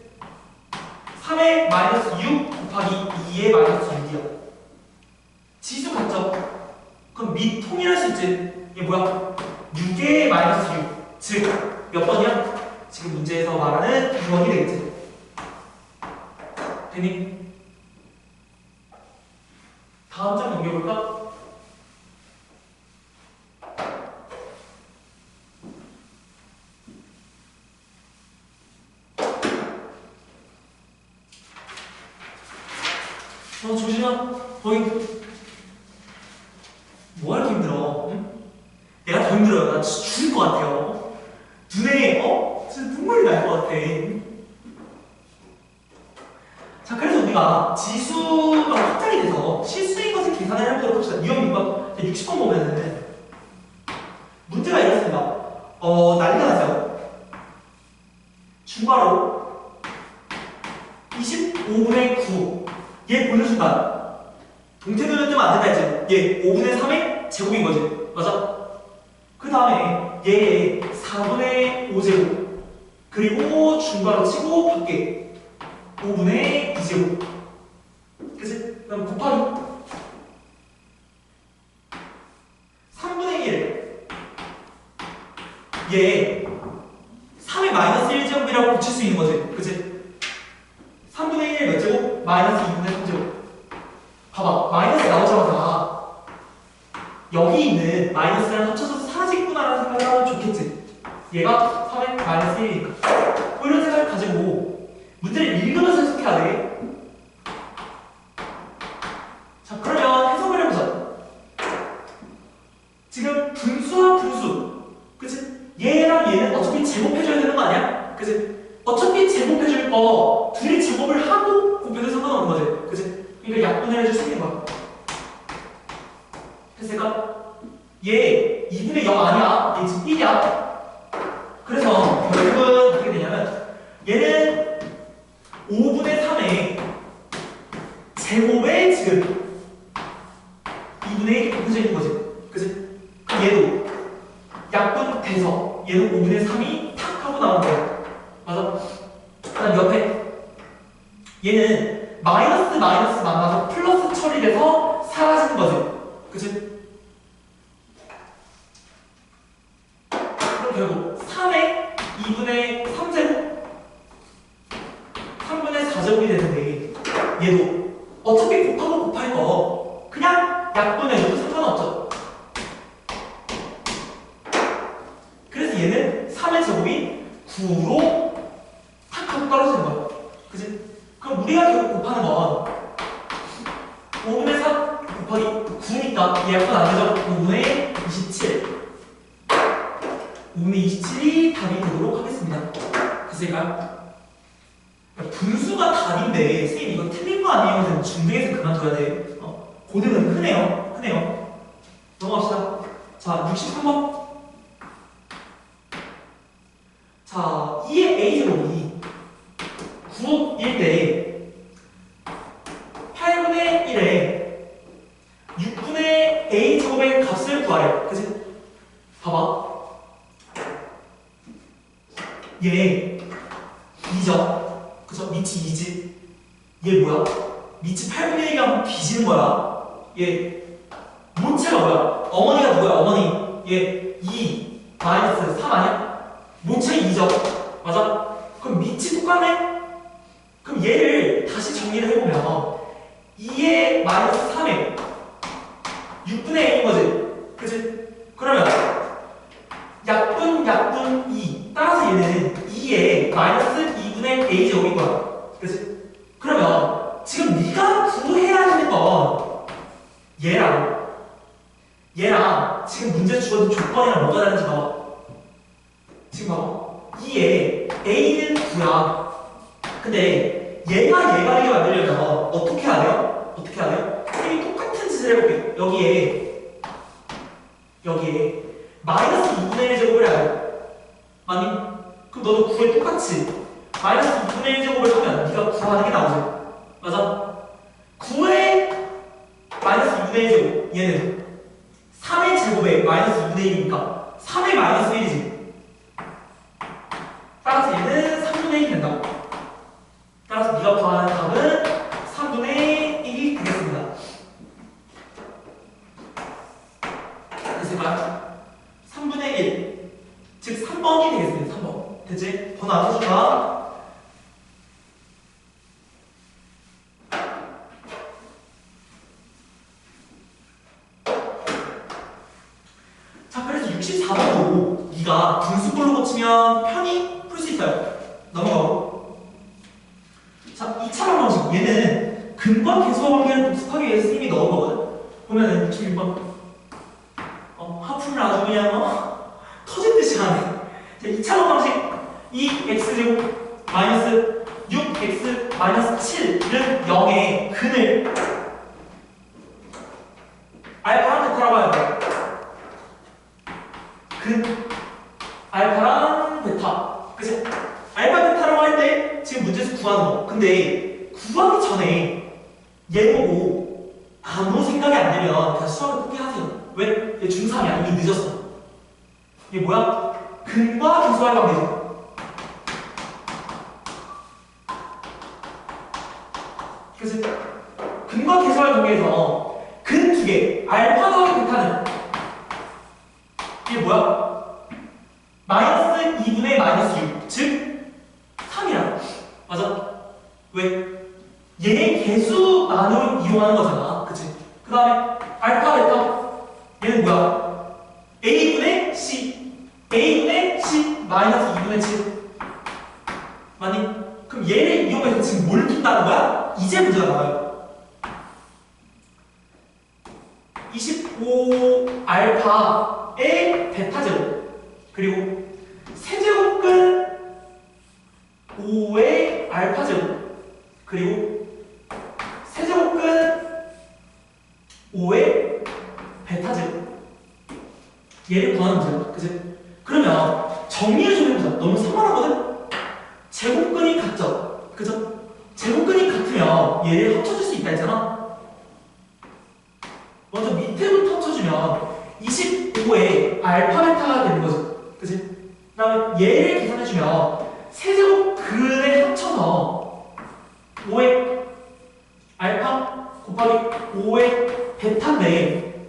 S1: 3의 마이너스 6 곱하기 2의 마이너스 6이야. 지수 같죠? 그럼 밑 통일할 수 있지. 얘 뭐야? 6의 마이너스 6 즉 몇 번이야? 지금 문제에서 말하는 2번이 되겠지. 되니? 다음 장 넘겨볼까? 조심아. 거기 뭐 하는 게 힘들어? 응? 내가 더 힘들어요. 나 진짜 죽을 것 같아요. 눈에 진짜 눈물이 날 것 같아. 우리가 지수가 확장이 돼서 실수인 것을 계산을 해보도록 합시다. 유형 6번 60번 보면은 문제가 이렇습니다. 난리가 났어요. 중괄호 25분의 9 얘 보는 순간 동태 눈을 뜨면 안 된다 했지. 얘 5분의 3의 제곱인 거지. 맞아? 그 다음에 얘 4분의 5제곱 그리고 중괄호 치고 밖에 5분의 2제곱 그치? 그럼 곱하기 3분의 1 얘 3의 마이너스 1제곱이라고 붙일 수 있는 거지. 그치? 3분의 1 몇 제곱? 마이너스 2분의 3제곱. 봐봐. 마이너스 나오자마자 여기 있는 마이너스랑 합쳐서 사라지구나라는 생각을 하면 좋겠지. 얘가 3의 마이너스 1이니까. 뭐 이런 생각을 가지고 문제를 읽으면서 해석해야 돼. 자, 그러면 해석을 해보자. 지금 분수와 분수. 그치? 얘랑 얘는 어차피 제곱해줘야 되는 거 아니야? 그치? 어차피 제곱해줄 거 둘이 제곱을 하고 곱해도 상관없는 거지. 그치? 그러니까 약분을 해줄 수 있는 거야. 됐을까? 얘 2분의 0 아니야. 얘 지금 1이야. 그래서 결국은 어떻게 되냐면 얘는 5분의 3의 제곱에 지금 2분의 1이 곱해져 있는 거지. 그치? 얘도 약분돼서 얘도 5분의 3이 탁 하고 나온 거야. 맞아? 그 다음 옆에 얘는 마이너스 마이너스 만나서 플러스 처리돼서 사라지는 거지. 그치? 그럼 결국 3의 2분의 3제곱 3분의 4제곱이 되는데 얘도 어차피 곱하고 곱할 거 그냥 약분해줘도 상관없죠. 그래서 얘는 3의 제곱이 9로 탁 하고 떨어지는 거야. 그치? 그럼 우리가 결국 곱하는 건 5분의 3 곱하기 9니까 얘 약분 안 되죠? 5분의 27 5분의 27이 답이 되도록 하겠습니다. 됐을까요? 분수가 답인데 선생님 이거 틀린 거 아니에요? 중등에서 그만둬야 돼. 고등은 흔해요. 흔해요. 넘어갑시다. 자, 63번. 자, 2의 a제곱이 9일 때 8분의 1에 6분의 a제곱의 값을 구하래. 그치? 봐봐. 얘 2죠? 그쵸? 밑이 2지? 얘 뭐야? 밑이 8분의 1이랑 뒤지는 거야. 얘 모체가 뭐야? 어머니가 누구야? 어머니. 얘 2 마이너스 3 아니야? 모체 2죠? 맞아? 그럼 밑이 똑같네? 그럼 얘를 다시 정리를 해보면 2의 마이너스 3에 6분의 a인 거지? 그치? 그러면 약분 2 따라서 얘는 2의 마이너스 2분의 a제곱인 거야. 그치? 그러면 지금 네가 구해야 하는 건 얘랑 지금 문제 주어진 조건이랑 뭐가 다른지 봐봐. 지금 봐봐. 2의 a는 9야. 근데 얘가 되게 만들려면 어떻게 해야 돼요? 어떻게 해야 돼요? 선생님이 똑같은 짓을 해볼게. 여기에 마이너스 2분의 1 제곱을 해야 돼. 맞니? 그럼 너도 9에 똑같이 마이너스 2분의 1 제곱을 하면 네가 구하는 게 나오지. 맞아? 9의 마이너스 2분의 1 제곱 얘는 3의 제곱에 마이너스 2분의 1이니까 3의 마이너스 1이지. 따라서 얘는 3분의 1이 된다고. 따라서 네가 구하는 답은 3분의 1이 되겠습니다. 됐을까요? 3분의 1 즉 3번이 되겠습니다. 3번 됐지? 번호 안 써줄까? 자, 그래서 64번도 네가 분수꼴로 고치면 편히 풀 수 있어요. 넘어가고. 자, 2차원 방식. 얘는 근과 계수와 관계를 복습하기 위해서 선생님이 넣은 거거든. 보면은 66번. 하품을 아주 그냥 터진 듯이 하네. 자, 2차원 방식. 2x제곱 마이너스 6x 마이너스 7은 0의 근을 알파랑 베타라고 해야 돼. 근 알파랑 베타. 그치? 알파 베타라고 할 때 지금 문제에서 구하는 거. 근데 구하기 전에 얘 보고 아무 생각이 안 들면 그냥 수학을 포기하세요. 왜? 얘 중3이야. 이미 늦었어. 이게 뭐야? 근과 계수할 관계죠. 그치? 근과 계수할 관계에서 근 두 개, 알파 더하기 베타는 이게 뭐야? 마이너스 2분의 마이너스 6, 즉 3이야. 맞아? 왜? 얘 개수만으로 이용하는 거잖아. 그치? 그 다음에 알파 베타 얘는 뭐야? a분의 c a분의 c 마이너스 2분의 7 맞니? 그럼 얘를 이용해서 지금 뭘 푼다는 거야? 이제 문제가 나와요. 25 알파의 베타 제곱 그리고 세제곱근 5의 알파 제곱 그리고 세제곱근 5의 베타 제곱 얘를 구하는 문제야. 그치? 그러면 정리를 좀 해보자. 너무 산만하거든? 제곱근이 같죠? 그죠? 제곱근이 같으면 얘를 합쳐줄 수 있다 했잖아? 먼저 밑에부터 합쳐주면 25의 알파 베타가 되는 거지. 그치? 그 다음에 얘를 계산해주면 세제곱근에 합쳐서 5의 알파 곱하기 5의 베타인데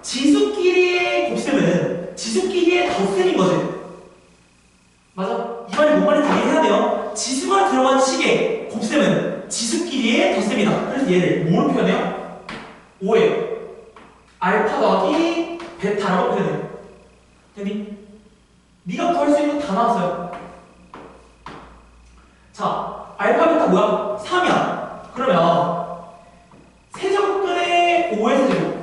S1: 지수끼리의 곱셈은 지수끼리의 덧셈인 거지. 맞아? 이 말이 뭔 말인지 이해해야 돼요. 지수가 들어간 식의 곱셈은 지수끼리의 덧셈이다. 그래서 얘를 뭐로 표현해요? 5의 알파 더하기 베타라고 표현해요. 됐니? 네가 구할 수 있는 거 다 나왔어요. 자, 알파 베타 뭐야? 3이야. 그러면 세제곱근의 5의 세제곱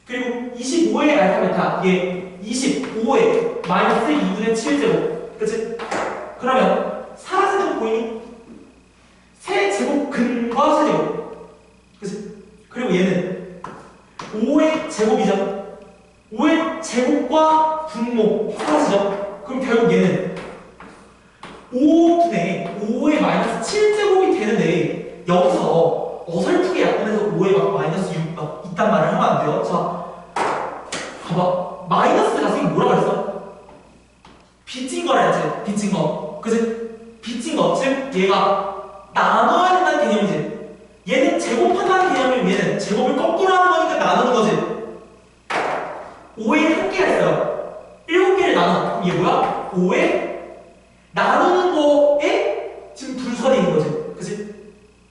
S1: 그리고 25의 알파 베타 얘 25의 마이너스 2분의 7제곱 그치? 그러면 사라지는 거 보이니? 세제곱근과 세제곱 그치? 그리고 얘는 5의 제곱이죠. 5의 제곱과 분모 사라지죠. 그럼 결국 얘는 5분의 5의 마이너스 7제곱이 되는데 여기서 어설프게 약분해서 5의 마이너스 6가 있단 말을 하면 안 돼요. 자, 봐봐. 마이너스가 선생님 뭐라고 했어? 빚진 거라 했지. 빚진 거. 그치? 빚진 거. 즉 얘가 나눠야 된다는 개념이지. 얘는 제곱한다는 개념이면 얘는 제곱을 거꾸로 하는 거니까 나누는 거지. 5에 한 개가 있어요. 7개를 나눠. 그럼 얘 뭐야? 5에 나누는 거에 지금 불선이 있는 거지. 그치?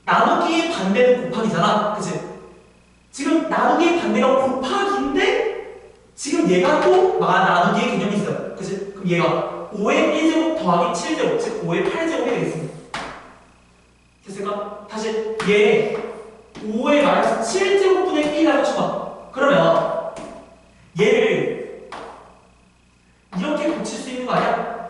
S1: 나누기의 반대는 곱하기잖아. 그치? 지금 나누기의 반대가 곱하기인데 지금 얘가 또 나누기의 개념이 있어요. 그치? 그럼 얘가 5의 1제곱 더하기 7제곱 즉 5의 8제곱이 되겠습니다. 됐을까? 다시 얘 5의 마이너스 7제곱분의 1이라고 쳐봐. 그러면 얘를 이렇게 고칠 수 있는 거 아니야?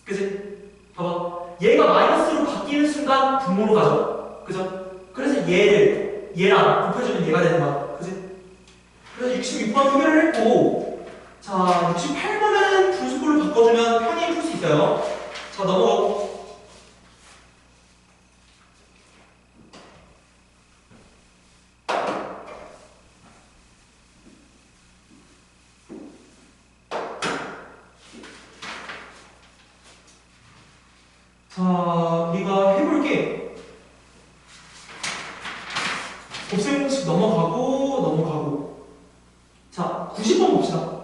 S1: 그치? 봐봐. 얘가 마이너스로 바뀌는 순간 분모로 가죠. 그죠? 그래서 얘랑 곱해주면 얘가 되는 거야. 그치? 그래서 66번 해결을 했고, 자, 68번은 분수꼴로 바꿔주면 편히 풀 수 있어요. 자, 넘어가고. 자, 우리가 해볼게. 곱셈 공식 넘어가고. 자, 90번 봅시다.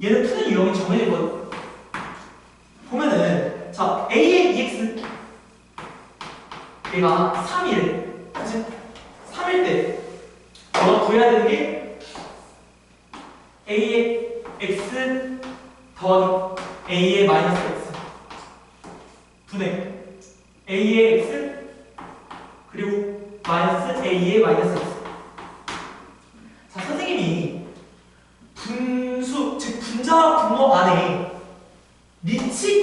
S1: 얘는 푸는 유형이 정해질 거예요. 보면은, 자, a의 EX. 얘가 3일. 그치? 3일 때, 너가 구해야 되는 게 a의 x 더하기 a의 마이너스 x. 분의 a의 x 그리고 마이너스 a의 마이너스 x. 자, 선생님이 분수 즉 분자와 분모 안에 밑이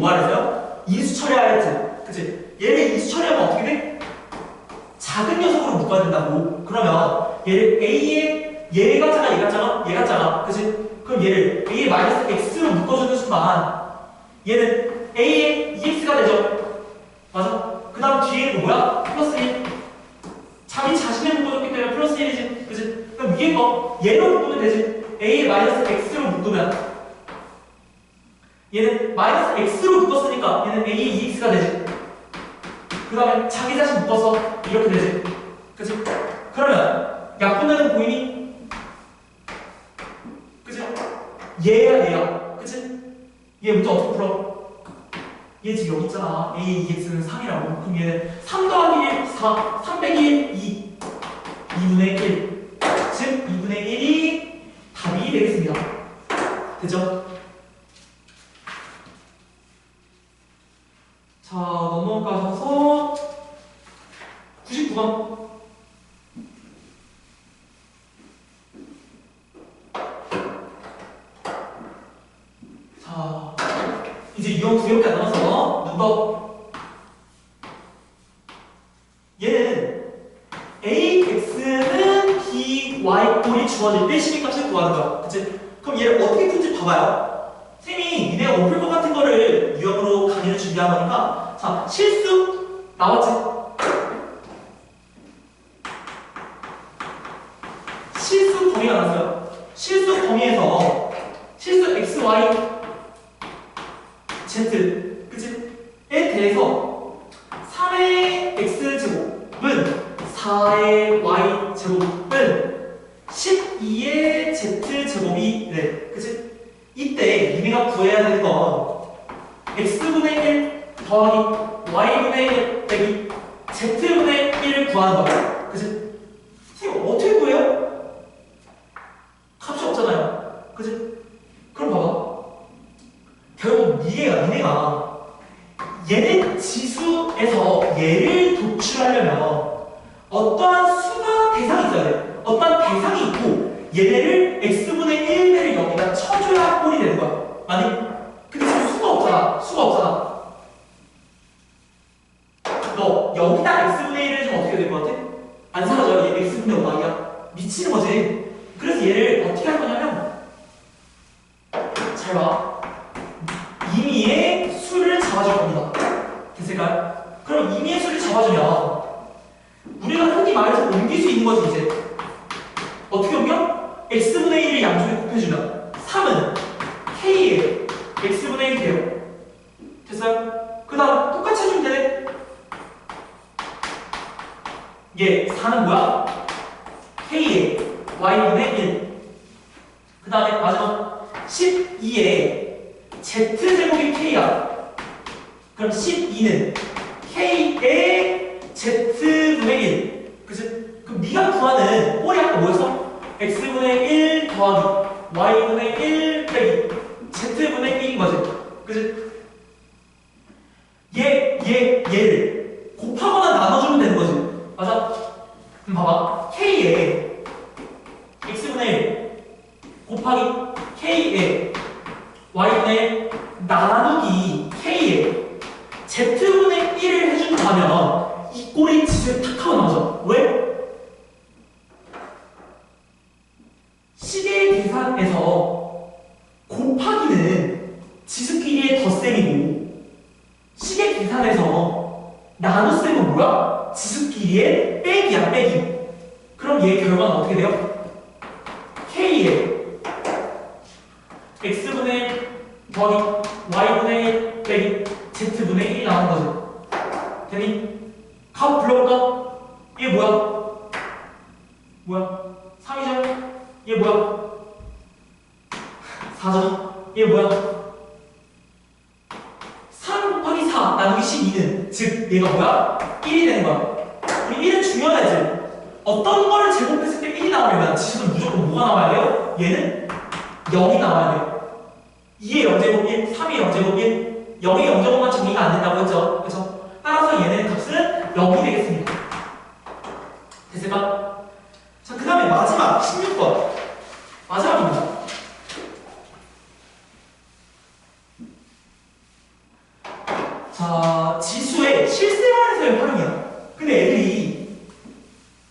S1: 뭐 하랬어요? 인수 처리해야 했지. 그치? 얘를 인수 처리하면 어떻게 돼? 작은 녀석으로 묶어야 된다고. 그러면 얘를 A에 얘가 작아, 얘가 작아, 얘가 작아. 그치? 그럼 얘를 A에 마이너스 X로 묶어주는 순간 얘는 A에 EX가 되죠. 맞아? 그 다음 뒤에는 뭐야? 플러스 1. 자기 자신을 묶어줬기 때문에 플러스 1이지. 그치? 그럼 위에 거 얘로 묶으면 되지. A에 마이너스 X로 묶으면 얘는 마이너스 X로 묶었으니까 얘는 A에 EX가 되지. 그 다음에 자기 자신 묶어서 이렇게 되지. 그치? 그러면 약분되는 보이니? 그치? 얘야 얘야. 그치? 얘 문제 어떻게 풀어? 얘 지금 여기 있잖아. A의 EX는 3이라고. 그럼 얘는 3 더하기 1, 4, 3 빼기 1, 2. 2분의 1. 즉 2분의 1이 답이 되겠습니다. 되죠? 자, 넘어가셔서 99번. 자, 이제 이형 두 개밖에 안 남았어. 누가? 얘는 AX는 BY 꼴이 주어질 때 시민값을 구하는 거야. 그치? 그럼 얘를 어떻게 푼지 봐봐요. 쌤이 니네가 못 풀 것 같은 거를 유형으로 강의를 준비한 거니까. 자, 실수 나왔지? 실수 범위가 나왔어요. 실수 범위에서 실수 XY Z, 그치? 에 대해서 3의 X제곱은 4의 Y제곱은 12의 Z제곱이 래. 그치? 이때 니네가 구해야 되는 건 X분의 1 더하기 Y분의 1 빼기 Z분의 1을 구하는 거야. 그치? 선생님 어떻게 구해요? 값이 없잖아요. 그치? 그럼 봐봐. 결국 니네가 얘네 지수에서 얘를 도출하려면 어떠한 수가 대상이 있어야 돼. 어떠한 대상이 있고 얘네를 x분의 1배를 여기다 쳐줘야 꼴이 되는 거야. 아니? 근데 지금 수가 없잖아. 수가 없잖아. 너 여기다 x분의 1을 해주면 어떻게 될 것 같아? 안 사라져. 얘 x분의 y야. 미치는 거지. 그래서 얘를 어떻게 할 거냐면 잘 봐. 임의의 수를 잡아줄 겁니다. 됐을까요? 그럼 임의의 수를 잡아주면 우리가 흔히 말해서 옮길 수 있는 거지 이제. 어떻게 옮겨? x분의 1을 양쪽에 곱해주면 3은 k의 x분의 1이 돼요. 됐어요? 그 다음 똑같이 해주면 되네. 얘 4는 뭐야? k의 y분의 1. 그 다음에 마지막 12의 Z제곱이 K야. 그럼 12는 K의 Z분의 1. 그치? 그럼 네가 구하는 꼴이 아까 뭐였어? X분의 1 더하기 Y분의 1 빼기 Z분의 1인 거지. 그치? 얘를 곱하거나 나눠주면 되는 거지. 맞아? 그럼 봐봐. K의 X분의 1 곱하기 K의 Y분의 1 나누기 K에 Z분의 1을 해준다면 이 꼴이 지수에 탁 하고 나오죠. 왜? 식의 계산에서 곱하기는 지수끼리의 덧셈이고 식의 계산에서 나눗셈은 뭐야? 지수끼리의 빼기야, 빼기. 그럼 얘 결과는 어떻게 돼요? K에 X분의 1 더하기 Y분의 1 빼기 Z분의 1이 나오는 거죠. 되니? 값 불러볼까? 얘 뭐야? 뭐야? 3이죠? 얘 뭐야? 4죠? 얘 뭐야? 3 곱하기 4 나누기 12는 즉 얘가 뭐야? 1이 되는 거야. 우리 1은 중요하지. 어떤 거를 제곱했을 때 1이 나오려면 지수는 무조건 뭐가 나와야 돼요? 얘는 0이 나와야 돼요. 2의 0제곱 1, 3의 0제곱 1, 0의 0제곱만 정리가 안 된다고 했죠. 그렇죠? 따라서 얘네 값은 0이 되겠습니다. 됐을까? 자, 그 다음에 마지막 16번. 마지막입니다. 지수의 실생활에서의 활용이야. 근데 애들이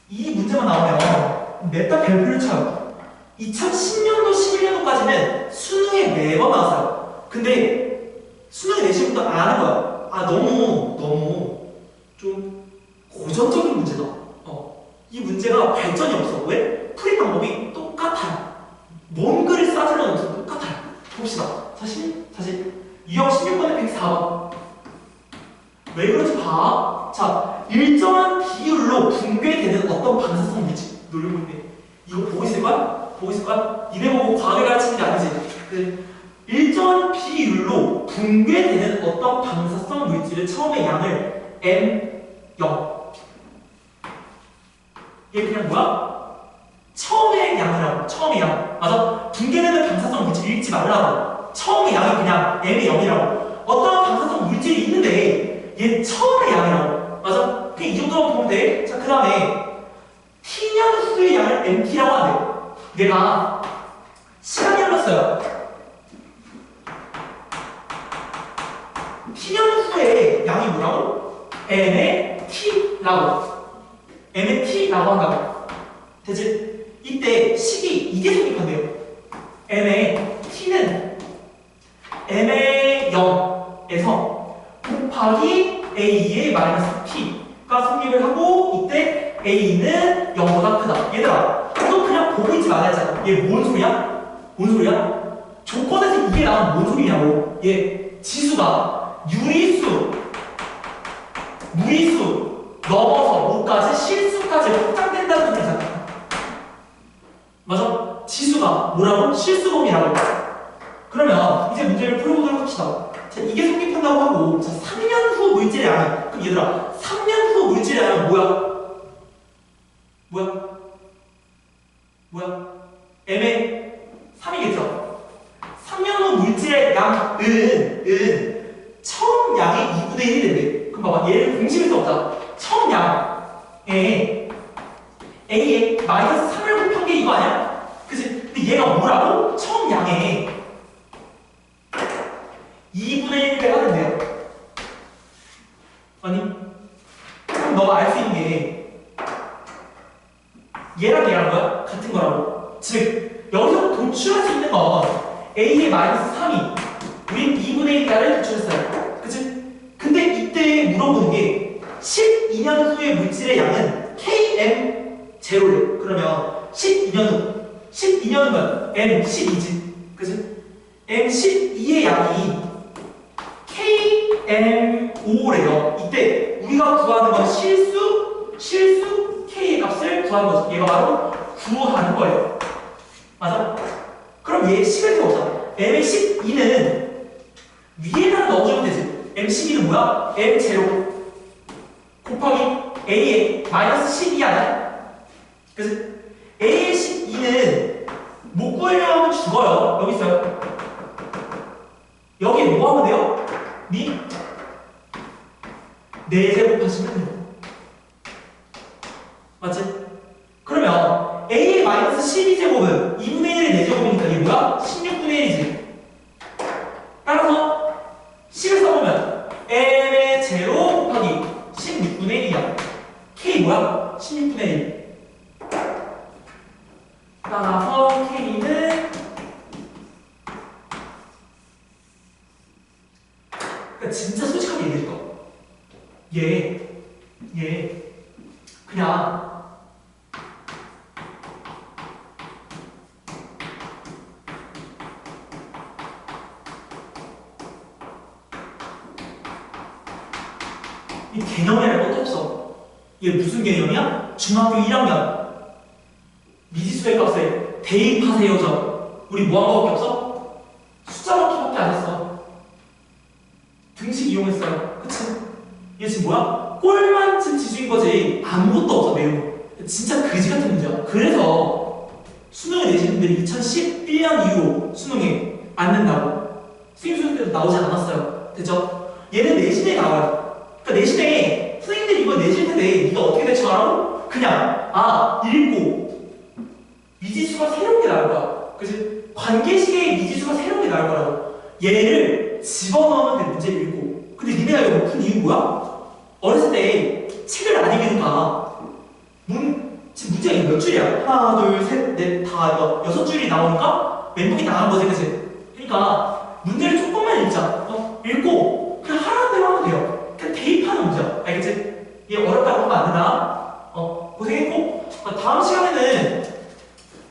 S1: 이 문제만 나오면 냅다 별표를 쳐요. 2010년도, 11년도까지는 수능에 매번 나왔어요. 근데 수능에 내신 분도 안 하는 거야. 너무 좀 고전적인 문제다. 이 문제가 발전이 없어. 왜? 풀이 방법이 똑같아요. 뭔 글을 써주려는 것도 똑같아요. 봅시다. 사실 유형 16번에 104번. 왜 그런지 봐. 자, 일정한 비율로 붕괴되는 어떤 방사성 물질. 놀려볼 때. 이거 보고 있을 거야? 니네 보고 과학을 가르치는 게 아니지. 일정한 비율로 붕괴되는 어떤 방사성 물질의 처음에 양을 M0. 얘 그냥 뭐야? 처음의 양이라고. 처음의 양. 맞아? 붕괴되는 방사성 물질 읽지 말라고. 처음의 양이 그냥 M의 0이라고. 어떤 방사성 물질이 있는데 얘 처음의 양이라고. 맞아? 그냥 이 정도만 보면 돼. 자, 그 다음에 T년 수의 양을 MT라고 하는데 내가 시간이 흘렀어요. T년 수의 양이 뭐라고? M의 T라고. M의 T라고 한다고. 되지? 이때 식이 이게 성립한대요. M의 T는 M의 0에서 곱하기 A의 마이너스 T가 성립을 하고 이때 A는 0보다 크다. 얘들아, 이거 그냥 보고 있지 말아야 잖아. 얘 뭔 소리야? 조건에서 이게 나오면 뭔 소리냐고. 얘 지수가 유리수, 무리수 넘어서 뭐까지 실수까지 확장된다는 소리잖아. 맞아? 지수가 뭐라고? 실수범위라고. 그러면 이제 문제를 풀어보도록 합시다. 자, 이게 성립한다고 하고, 자, 3년 후 물질의 양이. 그럼 얘들아, 3년 후 물질의 양은 뭐야? M의 3이겠죠? 3년 후 물질의 양은 처음 양의 2분의 1이 된대. 그럼 봐봐, 얘를 공식에서 없자. 처음 양에 A에 마이너스 3을 곱한 게 이거 아니야? 그치? 근데 얘가 뭐라고? 처음 양에 2분의 1을 하는데요. 아니? 그럼 너가 알 수 있는 게 얘랑 뭐야? 같은 거라고. 즉, 여기서 도출할 수 있는 건 A의 마이너스 3이 우린 2분의 1을 도출했어요. 그치? 근데 이때 물어보는 게 12년 후의 물질의 양은 KM0래. 그러면 12년 후면 M12지. 그치? M12의 양이 KM5래요. 이때 우리가 구하는 건 실수 K의 값을 구하는 거죠. 얘가 바로 구하는 거예요. 맞아? 그럼 얘 식을 세워보자. M의 12는 위에다 넣어주면 되지. M12는 뭐야? M0 곱하기 A의 마이너스 12 아니야? 그래서 A의 12는 못 구하려고 하면 죽어요. 여기 있어요. 여기 뭐 하면 돼요? 4제곱 하시면 돼요. 맞지? 그러면 A의 마이너스 12제곱은 2분의 1의 4제곱이니까 이게 뭐야? 16분의 1이지. 따라서 10을 써보면 M의 제로 곱하기 16분의 1이야. K 뭐야? 16분의 1. 따라서 K는 그러니까 진짜 솔직하게 얘기해줄까? 얘 그냥 이 개념이 알 것도 없어. 얘 무슨 개념이야? 중학교 1학년 미지수의 값에 대입하세요 점. 우리 뭐 한 거밖에 없어? 숫자 넣기밖에 안 했어. 등식 이용했어요. 그치? 얘 지금 뭐야? 꼴만큼 지수인 거지. 아무것도 없어 내용. 진짜 그지 같은 문제야. 그래서 수능에 내신 분들이 2011년 이후로 수능에 안 낸다고. 수능 때도 나오지 않았어요. 됐죠? 얘는 내신에 나와요. 그러니까 내신에 선생님들이 이거 내실 텐데 네가 어떻게 대처하라고? 그냥 읽고 미지수가 새로운 게 나올 거야. 그치? 관계식의 미지수가 새로운 게 나올 거라고. 얘를 집어넣으면 돼. 문제 읽고. 근데 니네가 이거 푼 이유 뭐야? 어렸을 때 책을 안 읽으니까 지금 문제가 이거 몇 줄이야? 하나, 둘, 셋, 넷, 다 이거 6줄이 나오니까 멘붕이 나간 거지, 그치? 그러니까 문제를 조금만 읽자. 읽고 그냥 하라는 대로 하면 돼요. 그냥 대입하는 문제야. 알겠지? 이게 어렵다고 하면 안 된다. 고생했고 다음 시간에는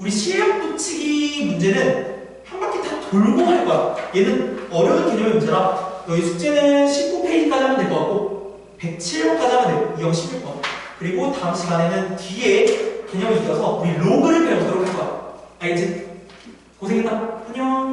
S1: 우리 실력 붙이기 문제는 한 바퀴 다 돌고 할 거야. 얘는 어려운 개념의 문제라 여기 숙제는 19페이지까지 하면 될 것 같고 107번까지 하면 돼요. 2형 11번. 그리고 다음 시간에는 뒤에 개념이 있어서 우리 로그를 배우도록 할 거야. 알겠지? 고생했다. 안녕.